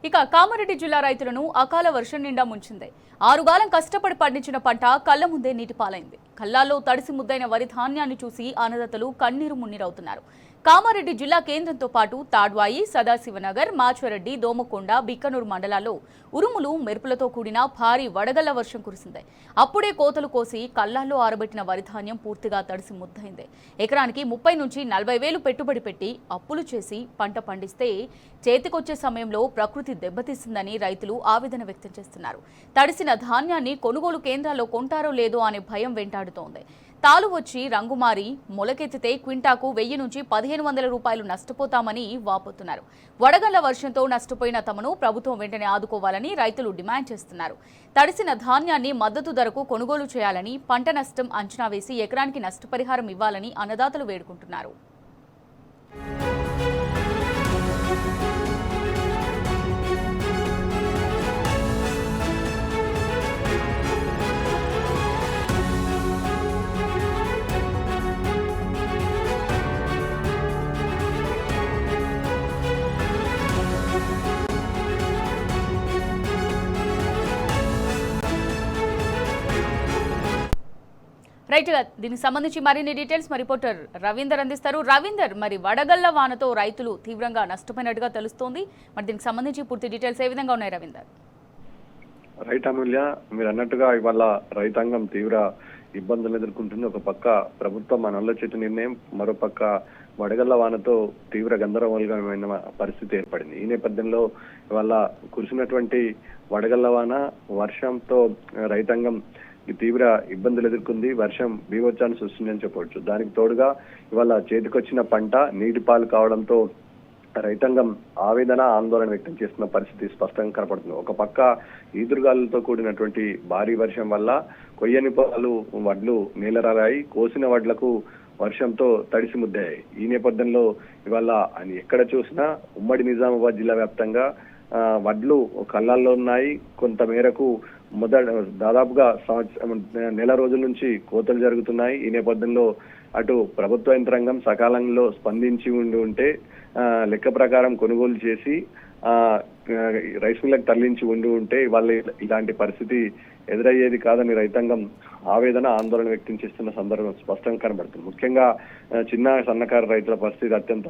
ఇక కామారెడ్డి జిల్లా రైతులను అకాల వర్షం నిండా ముంచింది. ఆరుగాలం కష్టపడి పండించిన పంట కళ్ల ముందే నీటిపాలైంది. కల్లాల్లో తడిసి ముద్దైన వరి ధాన్యాన్ని చూసి అన్నదాతలు కన్నీరు మున్నీరవుతున్నారు. కామారెడ్డి జిల్లా కేంద్రంతో పాటు తాడ్వాయి, సదాశివనగర్, మాచవరెడ్డి, దోమకొండ, బిక్కనూరు మండలాల్లో ఉరుములు, మెరుపులతో కూడిన భారీ వడగళ్ల వర్షం కురిసింది. అప్పుడే కోతలు కోసి కల్లాల్లో ఆరబెట్టిన వరి ధాన్యం పూర్తిగా తడిసి ముద్దైంది. ఎకరానికి 30 నుంచి 40 వేలు పెట్టుబడి పెట్టి అప్పులు చేసి పంట పండిస్తే చేతికొచ్చే సమయంలో ప్రకృతి దెబ్బతీసిందని రైతులు ఆవేదన వ్యక్తం చేస్తున్నారు. తడిసిన ధాన్యాన్ని కొనుగోలు కేంద్రాల్లో కొంటారో లేదో అనే భయం వెంటాడుతోంది. తాలు వచ్చి రంగుమారి మొలకెత్తితే క్వింటాకు 1000 నుంచి 1500 రూపాయలు నష్టపోతామని వాపోతున్నారు. వడగళ్ల వర్షంతో నష్టపోయిన తమను ప్రభుత్వం వెంటనే ఆదుకోవాలని రైతులు డిమాండ్ చేస్తున్నారు. తడిసిన ధాన్యాన్ని మద్దతు ధరకు కొనుగోలు చేయాలని, పంట నష్టం అంచనా వేసి ఎకరానికి నష్టపరిహారం ఇవ్వాలని అన్నదాతలు వేడుకుంటున్నారు. రైట్ గా దీనికి సంబంధించి మరిన్ని డీటెయిల్స్ మా రిపోర్టర్ రవీందర్ అందిస్తారు. రవీందర్, మరి వడగళ్ల వానతో రైతులు తీవ్రంగా నష్టపోయినట్టుగా తెలుస్తోంది. మరి దీనికి సంబంధించి పూర్తి డీటెయిల్స్ ఏ విధంగా ఉన్నాయి రవీందర్? రైట్ అమూల్య, మీరు అన్నట్టుగా ఇవాళ రైతాంగం తీవ్ర ఇబ్బందులు ఎదుర్కొంటుంది. ఒక పక్క ప్రభుత్వం అనల్ల చెట్టు నిర్ణయం, మరో పక్క వడగళ్ల వానతో తీవ్ర గందరగోళమైన పరిస్థితి ఏర్పడింది. ఈ నేపథ్యంలో ఇవాళ కురిసినటువంటి వడగళ్ల వాన వర్షంతో రైతాంగం తీవ్ర ఇబ్బందులు ఎదుర్కొంది. వర్షం బీభత్సాన్ని సృష్టిందని చెప్పవచ్చు. దానికి తోడుగా ఇవాళ చేతికొచ్చిన పంట నీటి పాలు కావడంతో రైతాంగం ఆవేదన, ఆందోళన వ్యక్తం చేస్తున్న పరిస్థితి స్పష్టంగా కనపడుతుంది. ఒక పక్క ఈదురుగాలులతో కూడినటువంటి భారీ వర్షం వల్ల కొయ్యని పొలాలు, వడ్లు నేలరారాయి, కోసిన వడ్లకు వర్షంతో తడిసి ముద్దయ్యాయి. ఈ నేపథ్యంలో ఇవాళ ఎక్కడ చూసినా ఉమ్మడి నిజామాబాద్ జిల్లా వ్యాప్తంగా వడ్లు కళ్ళాల్లో ఉన్నాయి. కొంత మేరకు దాదాపుగా నెల రోజుల నుంచి కోతలు జరుగుతున్నాయి. ఈ నేపథ్యంలో అటు ప్రభుత్వ యంత్రాంగం సకాలంలో స్పందించి ఉంటే లెక్క ప్రకారం కొనుగోలు చేసి రైస్ మిల్లకు తరలించి ఉంటే ఇవాళ ఇలాంటి పరిస్థితి ఎదురయ్యేది కాదని రైతాంగం ఆవేదన, ఆందోళన వ్యక్తం చేస్తున్న సందర్భం స్పష్టంగా కనబడుతుంది. ముఖ్యంగా చిన్న సన్నకారు రైతుల పరిస్థితి అత్యంత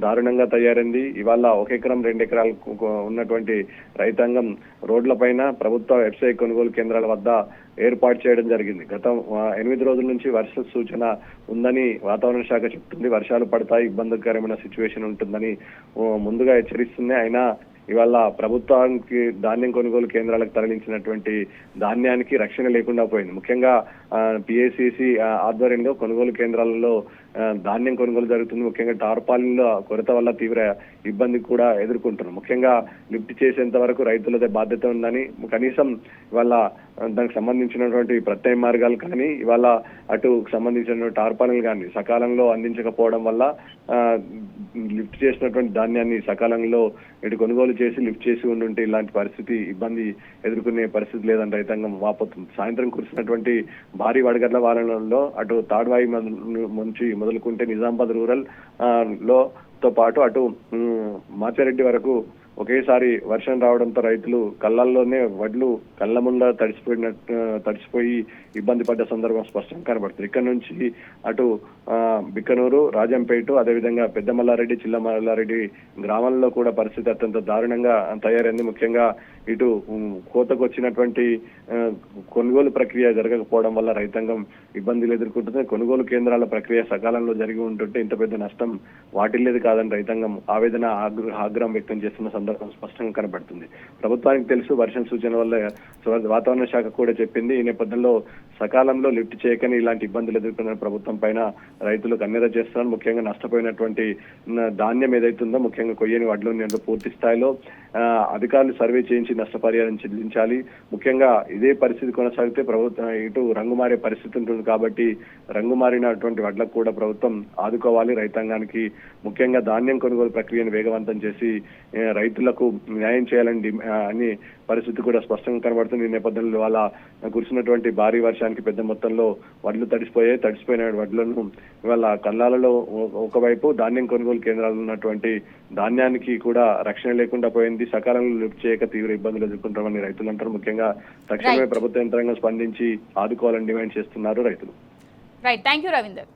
దారుణంగా తయారైంది. ఇవాళ 1 ఎకరం 2 ఎకరాలు ఉన్నటువంటి రైతాంగం రోడ్లపైన ప్రభుత్వ వెబ్సైట్ కొనుగోలు కేంద్రాల వద్ద ఏర్పాటు చేయడం జరిగింది. గత 8 రోజుల నుంచి వర్ష సూచన ఉందని వాతావరణ శాఖ చెప్తుంది. వర్షాలు పడతాయి, ఇబ్బందికరమైన సిచ్యువేషన్ ఉంటుందని ముందుగా హెచ్చరిస్తుంది. అయినా ఇవాళ ప్రభుత్వానికి ధాన్యం కొనుగోలు కేంద్రాలకు తరలించినటువంటి ధాన్యానికి రక్షణ లేకుండా పోయింది. ముఖ్యంగా పిఏసిసి ఆధ్వర్యంలో కొనుగోలు కేంద్రాలలో ధాన్యం కొనుగోలు జరుగుతుంది. ముఖ్యంగా టార్పాలిన్ల కొరత వల్ల తీవ్ర ఇబ్బంది కూడా ఎదుర్కొంటున్నారు. ముఖ్యంగా లిఫ్ట్ చేసేంత వరకు రైతులదే బాధ్యత ఉందని, కనీసం ఇవాళ దానికి సంబంధించినటువంటి ప్రత్యాయ మార్గాలు కానీ, ఇవాళ అటు సంబంధించినటువంటి టార్పాలిన్లు కానీ సకాలంలో అందించకపోవడం వల్ల లిఫ్ట్ చేసినటువంటి ధాన్యాన్ని సకాలంలో ఇటు కొనుగోలు చేసి లిఫ్ట్ చేసి ఉండుంటే ఇలాంటి పరిస్థితి, ఇబ్బంది ఎదుర్కొనే పరిస్థితి లేదని రైతాంగం వాపోతుంది. సాయంత్రం కురిసినటువంటి భారీ వడగళ్ల వానలలో అటు తాడ్వాయి నుంచి మొదలుకుంటే నిజామాబాద్ రూరల్ తో పాటు అటు మాచారెడ్డి వరకు ఒకేసారి వర్షం రావడంతో రైతులు కళ్ళల్లోనే వడ్లు కళ్ళ ముంద తడిసిపోయి ఇబ్బంది పడ్డ సందర్భం స్పష్టంగా కనబడుతుంది. ఇక్కడ నుంచి అటు బిక్కనూరు, రాజంపేట, అదేవిధంగా పెద్ద మల్లారెడ్డి, చిల్ల మల్లారెడ్డి గ్రామాల్లో కూడా పరిస్థితి అత్యంత దారుణంగా తయారైంది. ముఖ్యంగా ఇటు కోతకు వచ్చినటువంటి కొనుగోలు ప్రక్రియ జరగకపోవడం వల్ల రైతాంగం ఇబ్బందులు ఎదుర్కొంటుంది. కొనుగోలు కేంద్రాల ప్రక్రియ సకాలంలో జరిగి ఉంటుంటే ఇంత పెద్ద నష్టం వాటిల్లేది కాదని రైతాంగం ఆవేదన, ఆగ్రహం వ్యక్తం చేస్తున్న సందర్భం స్పష్టంగా కనబడుతుంది. ప్రభుత్వానికి తెలుసు వర్షం సూచన వల్ల వాతావరణ శాఖ కూడా చెప్పింది. ఈ నేపథ్యంలో సకాలంలో లిఫ్ట్ చేయకని ఇలాంటి ఇబ్బందులు ఎదుర్కొన్న ప్రభుత్వం పైన రైతులు కన్నెర చేస్తున్నారు. ముఖ్యంగా నష్టపోయినటువంటి ధాన్యం ఏదైతుందో, ముఖ్యంగా కొయ్యని వడ్లు పూర్తి స్థాయిలో అధికారులు సర్వే చేయించి నష్టపరిహారం చెల్లించాలి. ముఖ్యంగా ఇదే పరిస్థితి కొనసాగితే ప్రభుత్వం ఇటు రంగుమారే పరిస్థితి ఉంటుంది. కాబట్టి రంగుమారినటువంటి వడ్లకు కూడా ప్రభుత్వం ఆదుకోవాలి. రైతాంగానికి ముఖ్యంగా ధాన్యం కొనుగోలు ప్రక్రియను వేగవంతం చేసి రైతులు రైతులకు న్యాయం చేయాలని అని పరిస్థితి కూడా స్పష్టంగా కనబడుతుంది. ఈ నేపథ్యంలో వాళ్ళ కురిసినటువంటి భారీ వర్షానికి పెద్ద మొత్తంలో వడ్లు తడిసిపోయిన వడ్లను ఇవాళ కల్లాలలో ఒకవైపు ధాన్యం కొనుగోలు కేంద్రాలు ఉన్నటువంటి ధాన్యానికి కూడా రక్షణ లేకుండా పోయింది. సకాలంలో లిఫ్ట్ చేయక తీవ్ర ఇబ్బందులు ఎదుర్కొంటామని రైతులు అంటారు. ముఖ్యంగా తక్షణమే ప్రభుత్వ యంత్రాంగం స్పందించి ఆదుకోవాలని డిమాండ్ చేస్తున్నారు రైతులు. Right, thank you Ravinder.